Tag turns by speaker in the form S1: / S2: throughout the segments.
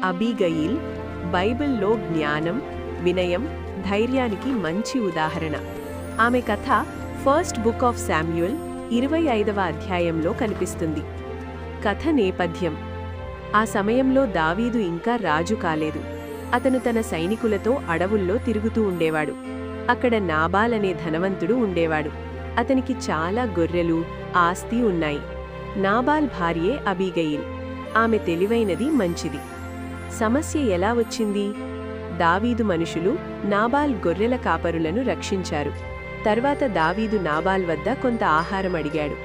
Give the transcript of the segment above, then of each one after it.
S1: అబీగయిల్ బైబిల్లో జ్ఞానం, వినయం, ధైర్యానికి మంచి ఉదాహరణ. ఆమె కథ ఫస్ట్ బుక్ ఆఫ్ శామ్యూయల్ 25వ అధ్యాయంలో కనిపిస్తుంది. కథ నేపథ్యం: ఆ సమయంలో దావీదు ఇంకా రాజు కాలేదు. అతను తన సైనికులతో అడవుల్లో తిరుగుతూ ఉండేవాడు. అక్కడ నాబాల్ అనే ధనవంతుడు ఉండేవాడు. అతనికి చాలా గొర్రెలు, ఆస్తి ఉన్నాయి. నాబాల్ భార్యే అబీగయిల్. ఆమె తెలివైనది, మంచిది. సమస్య ఎలా వచ్చింది? దావీదు మనుషులు నాబాల్ గొర్రెల కాపరులను రక్షించారు. తర్వాత దావీదు నాబాల్ వద్ద కొంత ఆహారం అడిగాడు.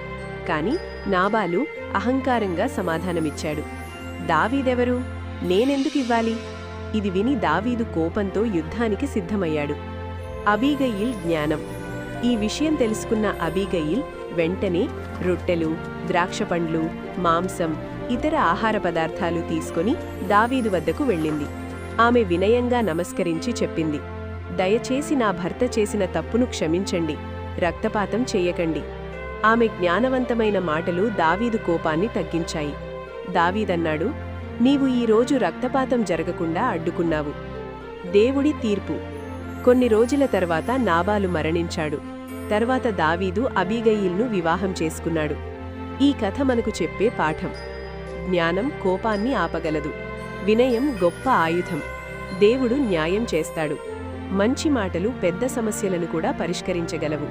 S1: కాని నాబాలు అహంకారంగా సమాధానమిచ్చాడు. దావీదెవరు? నేనెందుకివ్వాలి? ఇది విని దావీదు కోపంతో యుద్ధానికి సిద్ధమయ్యాడు. అబీగయిల్ జ్ఞానం: ఈ విషయం తెలుసుకున్న అబీగయిల్ వెంటనే రొట్టెలు, ద్రాక్షపండ్లు, మాంసం, ఇతర ఆహార పదార్థాలు తీసుకొని దావీదు వద్దకు వెళ్ళింది. ఆమె వినయంగా నమస్కరించి చెప్పింది, దయచేసి నా భర్త చేసిన తప్పును క్షమించండి, రక్తపాతం చెయ్యకండి. ఆమె జ్ఞానవంతమైన మాటలు దావీదు కోపాన్ని తగ్గించాయి. దావీదన్నాడు, నీవు ఈరోజు రక్తపాతం జరగకుండా అడ్డుకున్నావు. దేవుడి తీర్పు. కొన్ని రోజుల తర్వాత నాబాలు మరణించాడు. తర్వాత దావీదు అబీగయిల్ను వివాహం చేసుకున్నాడు. ఈ కథ మనకు చెప్పే పాఠం: జ్ఞానం కోపాన్ని ఆపగలదు, వినయం గొప్ప ఆయుధం. దేవుడు న్యాయం చేస్తాడు. మంచి మాటలు పెద్ద సమస్యలను కూడా పరిష్కరించగలవు.